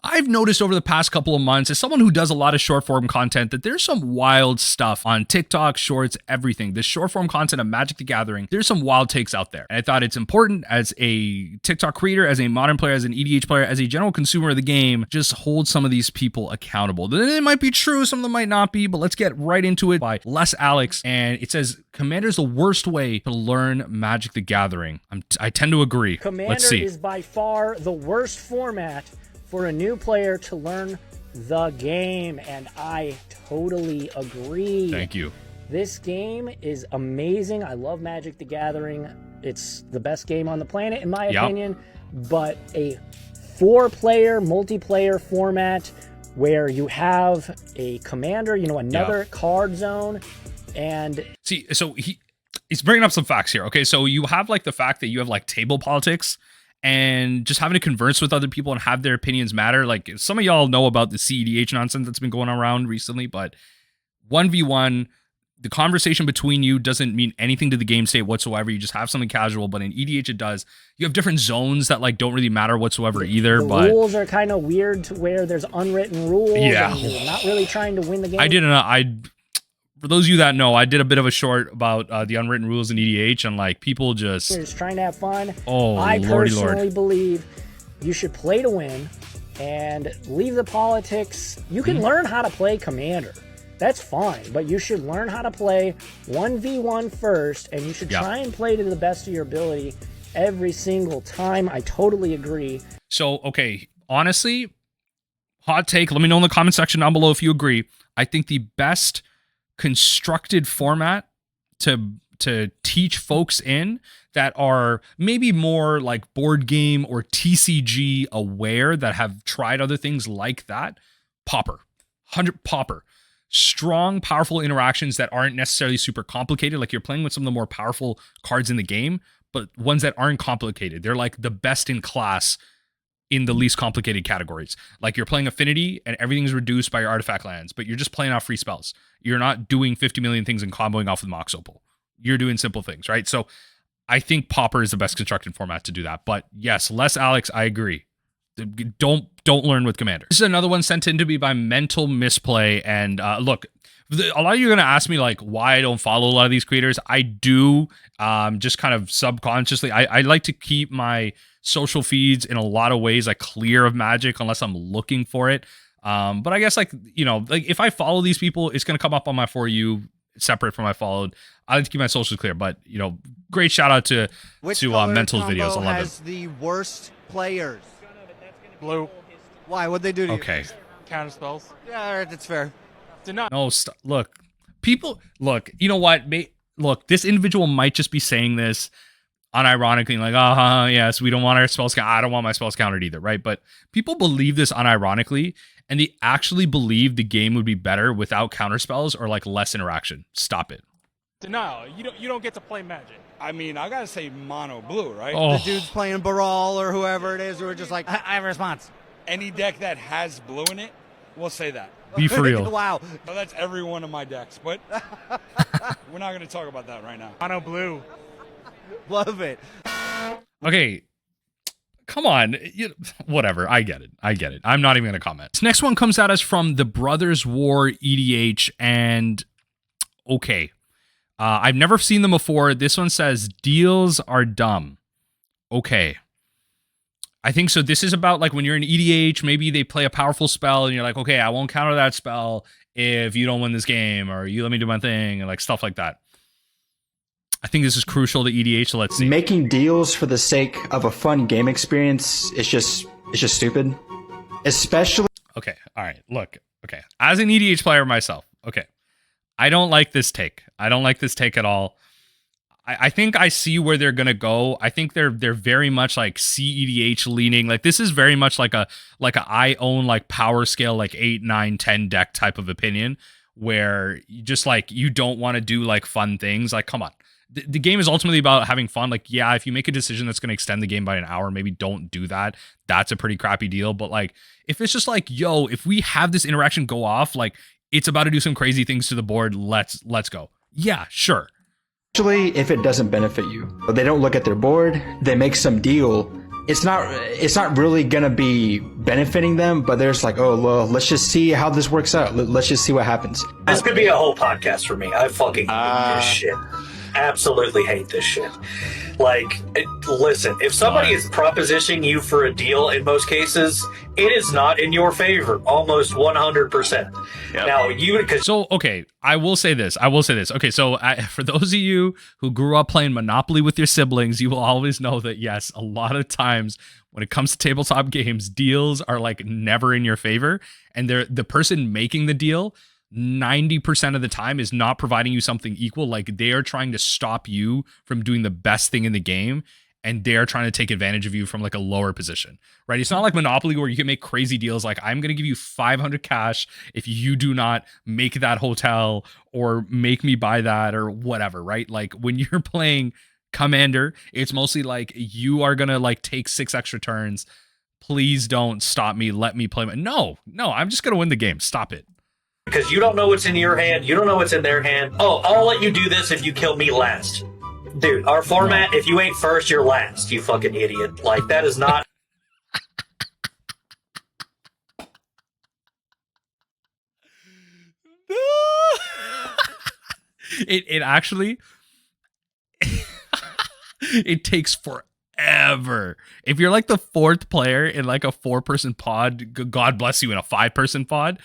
I've noticed over the past couple of months, as someone who does a lot of short form content, that there's some wild stuff on TikTok, shorts, everything. This short form content of Magic the Gathering, there's some wild takes out there. And I thought it's important as a TikTok creator, as a modern player, as an EDH player, as a general consumer of the game, just hold some of these people accountable. It might be true, some of them might not be, but let's get right into it by Les Alex. And it says, Commander is the worst way to learn Magic the Gathering. I tend to agree. Commander Let's see. is by far the worst format for a new player to learn the game, and I totally agree. Thank you. This game is amazing. I love Magic the Gathering. It's the best game on the planet, in my opinion, but a 4-player multiplayer format where you have a commander, you know, another card zone, and... See, so he's bringing up some facts here, okay? So you have, like, the fact that you have, like, table politics, and just having to converse with other people and have their opinions matter. Like, some of y'all know about the EDH nonsense that's been going around recently, but 1v1, the conversation between you doesn't mean anything to the game state whatsoever. You just have something casual, but in EDH it does. You have different zones that like don't really matter whatsoever either. The rules are kind of weird to where there's unwritten rules. Yeah, and you're not really trying to win the game. For those of you that know, I did a bit of a short about the unwritten rules in EDH, and like people just... You're just trying to have fun. Oh, I Lordy personally Lord. believe you should play to win and leave the politics. You can learn how to play Commander. That's fine, but you should learn how to play 1v1 first, and you should try and play to the best of your ability every single time. I totally agree. So, okay, honestly, hot take, let me know in the comment section down below if you agree. I think the best constructed format to teach folks in that are maybe more like board game or TCG aware, that have tried other things like that, Pauper. 100 Pauper. Strong, powerful interactions that aren't necessarily super complicated. Like, you're playing with some of the more powerful cards in the game, but ones that aren't complicated. They're like the best in class in the least complicated categories. Like, you're playing Affinity and everything's reduced by your artifact lands, but you're just playing off free spells. You're not doing 50 million things and comboing off with Mox Opal. You're doing simple things, right? So I think Pauper is the best constructed format to do that. But yes, Les Alex, I agree. Don't learn with Commander. This is another one sent in to me by Mental Misplay. And look, a lot of you are going to ask me like why I don't follow a lot of these creators. I do, just kind of subconsciously. I like to keep my social feeds in a lot of ways like clear of Magic unless I'm looking for it. But I guess like, you know, like if I follow these people, it's going to come up on my For You separate from my followed. I like to keep my socials clear, but you know, great shout out to Mental's videos. I love has the worst players? Blue. Why? What'd they do to you? Okay. Counter spells. Yeah, all right, that's fair. Deny. No, look, people, look, you know what? Look, this individual might just be saying this unironically, like, yes, we don't want our spells count. I don't want my spells countered either, right? But people believe this unironically, and they actually believe the game would be better without counter spells or like less interaction. Stop it. Denial. You don't get to play Magic. I mean, I gotta say mono blue, right? Oh. The dude's playing Baral or whoever it is, who are just like, I have a response. Any deck that has blue in it, we'll say that. Be for real. Wow. So that's every one of my decks, but we're not gonna talk about that right now. Mono blue. Love it. Okay. Come on. Whatever. I get it. I'm not even going to comment. This next one comes at us from the Brothers War EDH, and okay. I've never seen them before. This one says, deals are dumb. Okay. I think so. This is about like when you're in EDH, maybe they play a powerful spell and you're like, okay, I won't counter that spell if you don't win this game, or you let me do my thing, and like stuff like that. I think this is crucial to EDH, so let's see. Making deals for the sake of a fun game experience is just stupid. Especially... Okay, all right, look. Okay, as an EDH player myself, okay, I don't like this take. I don't like this take at all. I think I see where they're gonna go. I think they're very much like CEDH leaning. Like, this is very much like a I own like power scale like 8, 9, 10 deck type of opinion, where you just like you don't want to do like fun things. Like, come on. The game is ultimately about having fun. Like, yeah, if you make a decision that's going to extend the game by an hour, maybe don't do that. That's a pretty crappy deal. But like, if it's just like, yo, if we have this interaction go off, like it's about to do some crazy things to the board, let's go. Yeah, sure. Especially if it doesn't benefit you. They don't look at their board, they make some deal it's not really gonna be benefiting them, but they're just like, oh well, let's just see how this works out. Let's just see what happens. This could be a whole podcast for me. I fucking hate this shit. Absolutely hate this shit. Like, listen, if somebody is propositioning you for a deal, in most cases, it is not in your favor, almost 100%. Yep. Now, So, okay, I will say this. Okay, so for those of you who grew up playing Monopoly with your siblings, you will always know that, yes, a lot of times when it comes to tabletop games, deals are like never in your favor. And the person making the deal 90% of the time is not providing you something equal. Like, they are trying to stop you from doing the best thing in the game, and they're trying to take advantage of you from like a lower position, right? It's not like Monopoly where you can make crazy deals like, I'm going to give you 500 cash if you do not make that hotel or make me buy that or whatever, right? Like, when you're playing Commander, it's mostly like, you are going to like take 6 extra turns. Please don't stop me. Let me play. No, I'm just going to win the game. Stop it. Because you don't know what's in your hand, you don't know what's in their hand. Oh, I'll let you do this if you kill me last. Dude, our format, if you ain't first, you're last, you fucking idiot. Like, that is not... It actually... it takes forever. If you're like the 4th player in like a 4-person pod, God bless you, in a 5-person pod...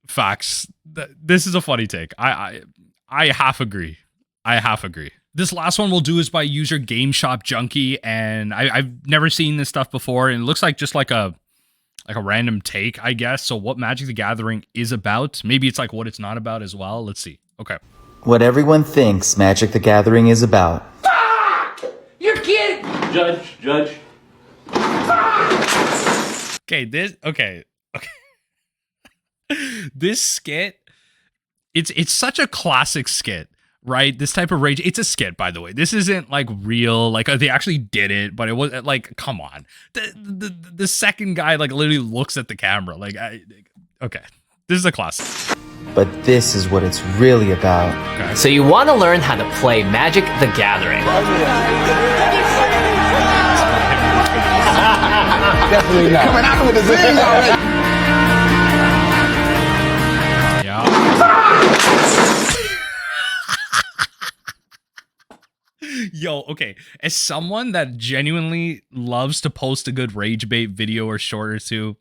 Facts. This is a funny take. I half agree. This last one we'll do is by user Game Shop Junkie, and I've never seen this stuff before, and it looks like just like a random take, I guess. So what Magic the Gathering is about? Maybe it's like what it's not about as well. Let's see. Okay. What everyone thinks Magic the Gathering is about. Fuck! You're kidding! Judge. Okay. This skit, it's such a classic skit, right? This type of rage, it's a skit, by the way. This isn't like real, like they actually did it, but it was like, come on. The second guy like literally looks at the camera, like, okay, this is a classic. But this is what it's really about. Okay. So you want to learn how to play Magic the Gathering. Definitely not. Coming out with the zing already. Yo, okay. As someone that genuinely loves to post a good rage bait video or short or two,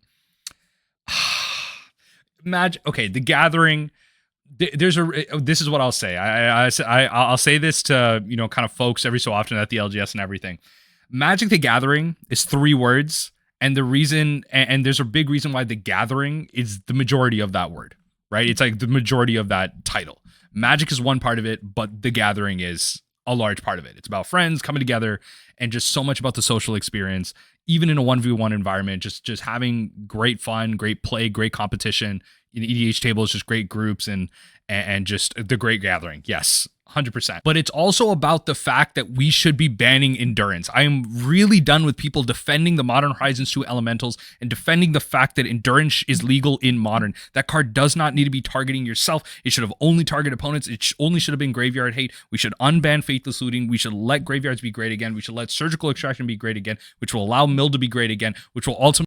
okay, The Gathering. This is what I'll say. I'll say this to, you know, kind of folks every so often at the LGS and everything. Magic the Gathering is 3 words, and the reason, and there's a big reason why The Gathering is the majority of that word, right? It's like the majority of that title. Magic is one part of it, but The Gathering is a large part of it. It's about friends coming together and just so much about the social experience, even in a 1v1 environment, just having great fun, great play, great competition. In EDH tables, just great groups and just the great gathering. Yes, 100%. But it's also about the fact that we should be banning endurance. I am really done with people defending the Modern Horizons 2 elementals and defending the fact that endurance is legal in Modern. That card does not need to be targeting yourself. It should have only targeted opponents. It only should have been graveyard hate. We should unban Faithless Looting. We should let graveyards be great again. We should let Surgical Extraction be great again, which will allow Mill to be great again, which will ultimately